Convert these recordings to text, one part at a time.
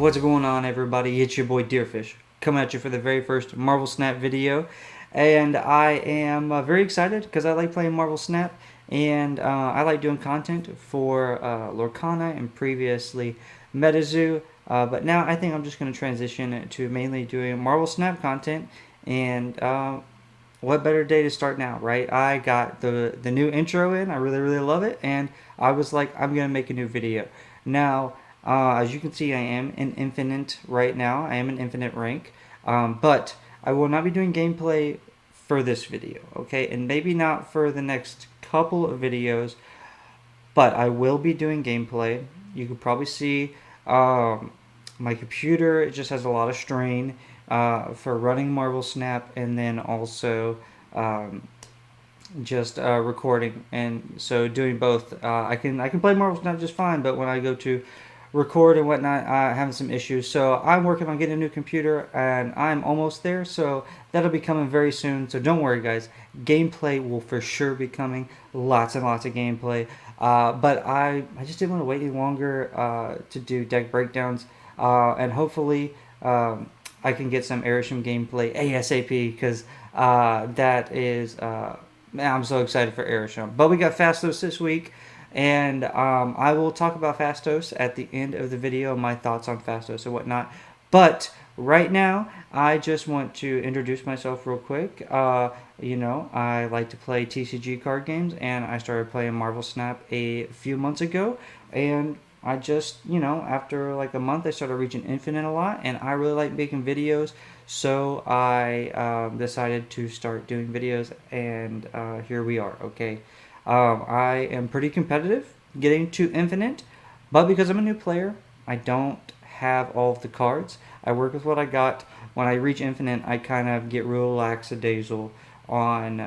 What's going on, everybody? It's your boy DeerFish coming at you for the very first Marvel Snap video, and I am very excited because I like playing Marvel Snap, and I like doing content for Lorcana and previously MetaZoo, but now I think I'm just going to transition to mainly doing Marvel Snap content, and what better day to start now, right? I got the new intro in. I really love it, and I was like, I'm gonna make a new video. Now, as you can see, I am in infinite right now. I am in infinite rank, but I will not be doing gameplay for this video, okay? And maybe not for the next couple of videos, but I will be doing gameplay. You can probably see my computer. It just has a lot of strain for running Marvel Snap, and then also um, just recording. And so doing both, I can play Marvel Snap just fine. But when I go to record and whatnot, having some issues. So I'm working on getting a new computer, and I'm almost there. So that'll be coming very soon. So don't worry, guys. Gameplay will for sure be coming. Lots and lots of gameplay. But I just didn't want to wait any longer to do deck breakdowns, and hopefully I can get some Airsham gameplay ASAP because that is man, I'm so excited for Airsham. But we got Phastos this week. And I will talk about Phastos at the end of the video, my thoughts on Phastos and whatnot. But right now, I just want to introduce myself real quick. I like to play TCG card games, and I started playing Marvel Snap a few months ago. And I just, after like a month, I started reaching Infinite a lot, and I really like making videos. So I decided to start doing videos, and here we are, okay? I am pretty competitive getting to Infinite, but because I'm a new player, I don't have all of the cards. I work with what I got. When I reach Infinite, I kind of get real lackadaisical on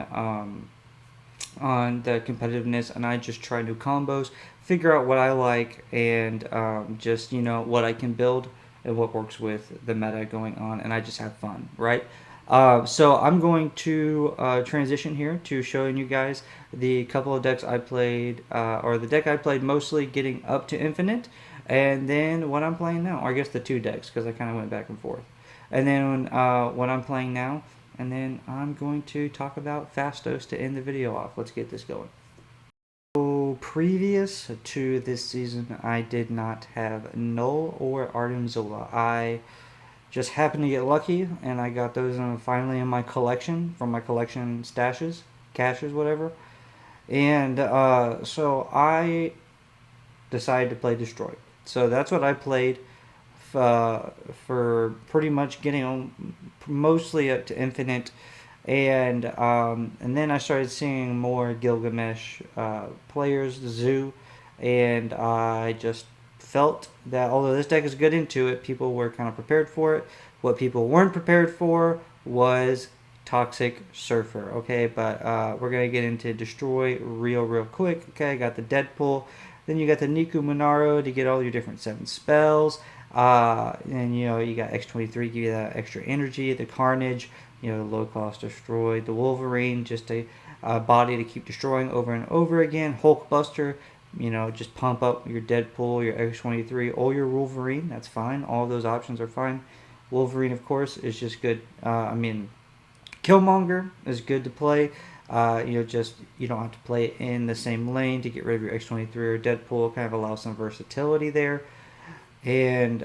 on the competitiveness, and I just try new combos, figure out what I like, and just what I can build and what works with the meta going on, and I just have fun, right? So I'm going to transition here to showing you guys the couple of decks I played, or the deck I played mostly getting up to Infinite, and then what I'm playing now, or I guess the two decks because I kind of went back and forth, and then what I'm playing now, and then I'm going to talk about Phastos to end the video off. Let's get this going. So previous to this season, I did not have Null or Artemzola. I just happened to get lucky, and I got those finally in my collection from my collection stashes, caches, whatever. And so I decided to play Destroy. So that's what I played for pretty much getting on mostly up to Infinite, and then I started seeing more Gilgamesh players, the Zoo, and I just felt that although this deck is good into it, people were kind of prepared for it. What people weren't prepared for was Toxic Surfer. Okay, but we're gonna get into Destroy real quick. Okay, I got the Deadpool. Then you got the Niku Monaro to get all your different 7 spells. And you got X23, give you that extra energy. The Carnage, low cost destroy. The Wolverine, just a body to keep destroying over and over again. Hulkbuster, just pump up your Deadpool, your X23, or your Wolverine. That's fine. All of those options are fine. Wolverine, of course, is just good. Killmonger is good to play. Just you don't have to play it in the same lane to get rid of your X23 or Deadpool. Kind of allows some versatility there. And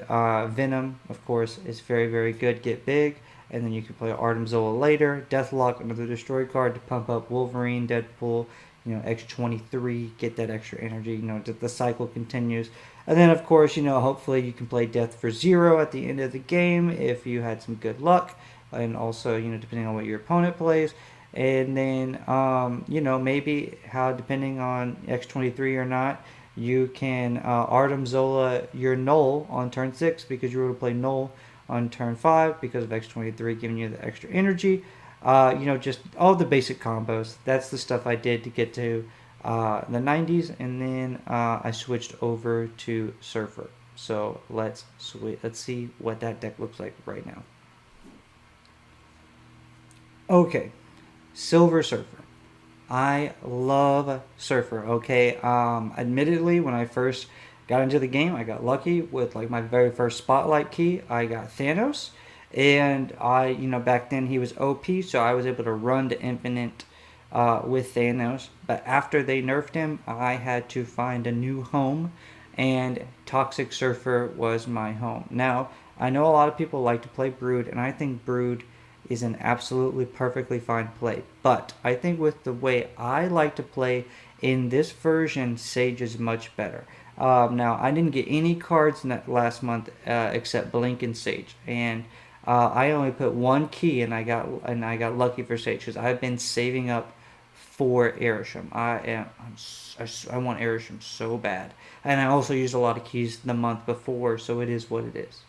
Venom, of course, is very good. Get big, and then you can play Artemzola later. Deathlock, another destroy card to pump up Wolverine, Deadpool. X23, get that extra energy. The cycle continues. And then, of course, hopefully you can play Death for 0 at the end of the game if you had some good luck. And also, depending on what your opponent plays. And then, maybe how, depending on X23 or not, you can Artem Zola your Null on turn 6 because you were able to play Null on turn 5 because of X23 giving you the extra energy. Just all the basic combos. That's the stuff I did to get to the 90s, and then I switched over to Surfer. So let's see what that deck looks like right now. Okay, Silver Surfer. I love Surfer. Okay, admittedly, when I first got into the game. I got lucky with like my very first spotlight key. I got Thanos, and back then he was OP, so I was able to run to infinite with Thanos. But after they nerfed him, I had to find a new home, and Toxic Surfer was my home. Now, I know a lot of people like to play Brood, and I think Brood is an absolutely perfectly fine play. But I think with the way I like to play in this version, Sage is much better. Now, I didn't get any cards last month except Blink and Sage, and I only put one key, and I got lucky for Sage because I've been saving up for Airsham. I want Airsham so bad, and I also used a lot of keys the month before, so it is what it is.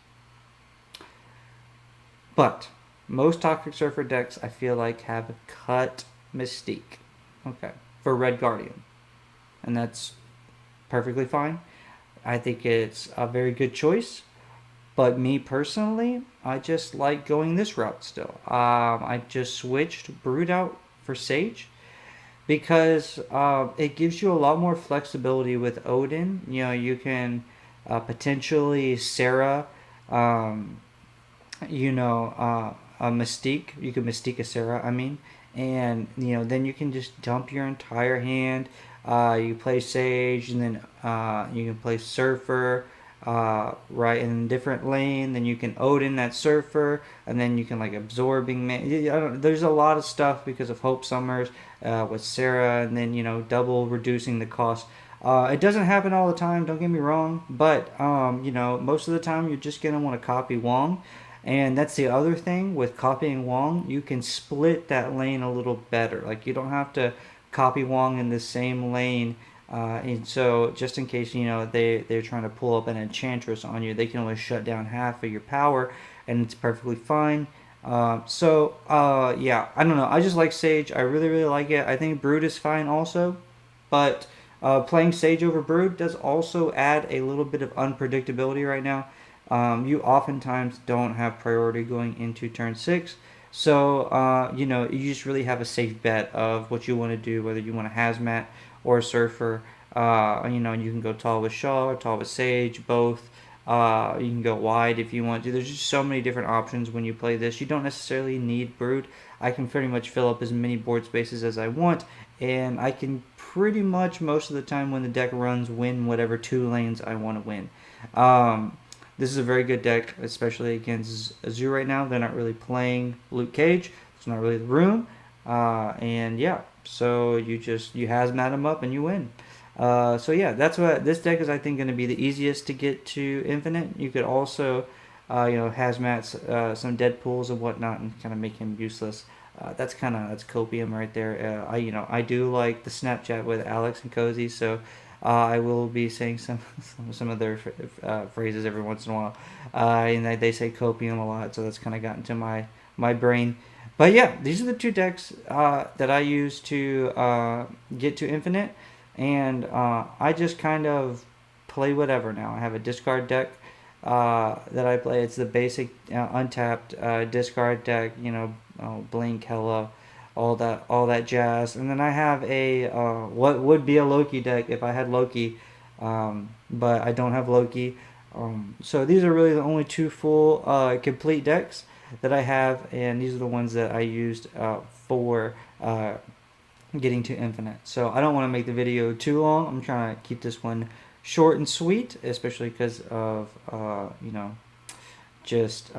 But most Toxic Surfer decks I feel like have cut Mystique. Okay, for Red Guardian, and that's perfectly fine. I think it's a very good choice. But me personally, I just like going this route still. I just switched Brood out for Sage because it gives you a lot more flexibility with Odin. You can potentially Sarah, um, a Mystique. You can Mystique a Sarah, I mean. And, then you can just dump your entire hand. You play Sage, and then you can play Surfer, right, in a different lane. Then you can Odin that Surfer, and then you can like Absorbing Man. There's a lot of stuff because of Hope Summers with Sarah, and then double reducing the cost. It doesn't happen all the time, don't get me wrong, but most of the time you're just gonna want to copy Wong, and that's the other thing with copying Wong. You can split that lane a little better. Like you don't have to copy Wong in the same lane. And so, just in case they're trying to pull up an enchantress on you, they can only shut down half of your power, and it's perfectly fine. Yeah, I don't know. I just like Sage. I really, really like it. I think Brood is fine also, but playing Sage over Brood does also add a little bit of unpredictability right now. You oftentimes don't have priority going into turn 6. So, you just really have a safe bet of what you want to do, whether you want a Hazmat or a Surfer. You can go tall with Shaw or tall with Sage, both. You can go wide if you want to. There's just so many different options when you play this. You don't necessarily need Brood. I can pretty much fill up as many board spaces as I want, and I can pretty much most of the time when the deck runs win whatever 2 lanes I want to win. This is a very good deck, especially against Azure right now. They're not really playing Luke Cage. It's not really the room. And yeah, so you hazmat them up and you win. So yeah, that's what this deck is. I think going to be the easiest to get to infinite. You could also, hazmat some Deadpools and whatnot and kind of make him useless. That's copium right there. I do like the Snapchat with Alex and Cozy, so I will be saying some of their phrases every once in a while, and they say copium a lot, so that's kind of gotten to my brain. But yeah, these are the 2 decks that I use to get to infinite, and I just kind of play whatever now. I have a discard deck that I play. It's the basic untapped discard deck. Blink, Hella, all that jazz. And then I have a what would be a Loki deck if I had Loki, but I don't have Loki. So these are really the only 2 full complete decks that I have, and these are the ones that I used for getting to infinite. So I don't want to make the video too long. I'm trying to keep this one short and sweet, especially because of just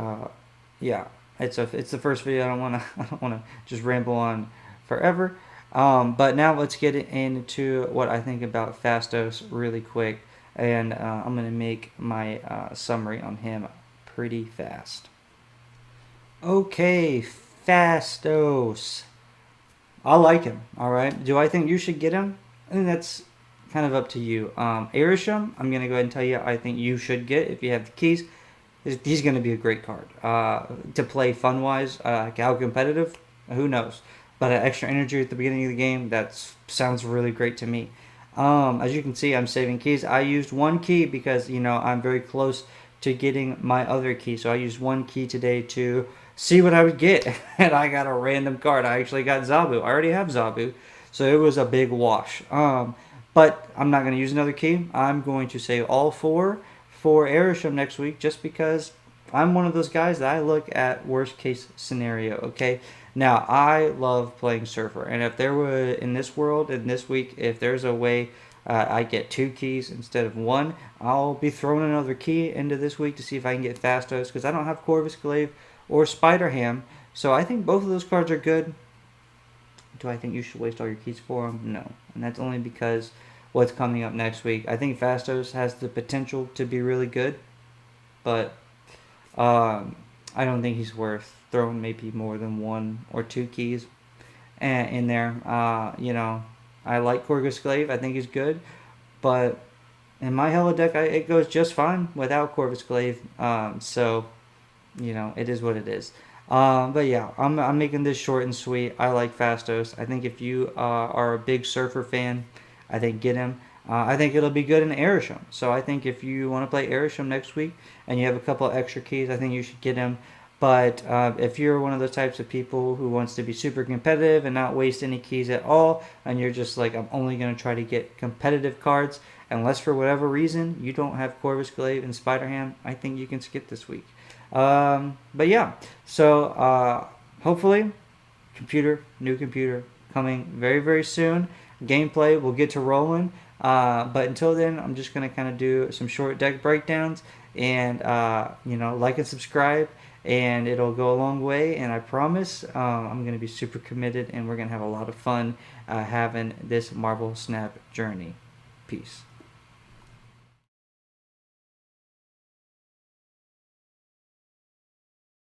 yeah. It's the first video. I don't wanna just ramble on forever. But now let's get into what I think about Phastos really quick, and I'm gonna make my summary on him pretty fast. Okay, Phastos. I like him. All right. Do I think you should get him? I think that's kind of up to you. Airsham, I'm gonna go ahead and tell you. I think you should get if you have the keys. He's going to be a great card to play fun-wise. How competitive? Who knows? But extra energy at the beginning of the game, that sounds really great to me. As you can see, I'm saving keys. I used 1 key because, I'm very close to getting my other key. So I used 1 key today to see what I would get. And I got a random card. I actually got Zabu. I already have Zabu. So it was a big wash. But I'm not going to use another key. I'm going to save all four for Airship next week just because I'm one of those guys that I look at worst case scenario, okay? Now, I love playing Surfer, and if there were in this world, in this week, if there's a way I get two keys instead of one, I'll be throwing another key into this week to see if I can get Phastos because I don't have Corvus Glaive or Spider Ham. So I think both of those cards are good. Do I think you should waste all your keys for them? No. And that's only because what's coming up next week. I think Phastos has the potential to be really good, but I don't think he's worth throwing maybe more than one or two keys in there. I like Corvus Glaive. I think he's good, but in my Hella deck, it goes just fine without Corvus Glaive. It is what it is. But yeah, I'm making this short and sweet. I like Phastos. I think if you are a big Surfer fan, I think get him. I think it'll be good in Airship. So I think if you want to play Airship next week and you have a couple of extra keys, I think you should get him. But if you're one of those types of people who wants to be super competitive and not waste any keys at all, and you're just like, I'm only going to try to get competitive cards, unless for whatever reason you don't have Corvus Glaive and Spider Ham, I think you can skip this week. But yeah, so hopefully, new computer coming very, very soon. Gameplay, we'll get to rolling. But until then, I'm just going to kind of do some short deck breakdowns and, like and subscribe. And it'll go a long way. And I promise I'm going to be super committed and we're going to have a lot of fun having this Marvel Snap journey. Peace.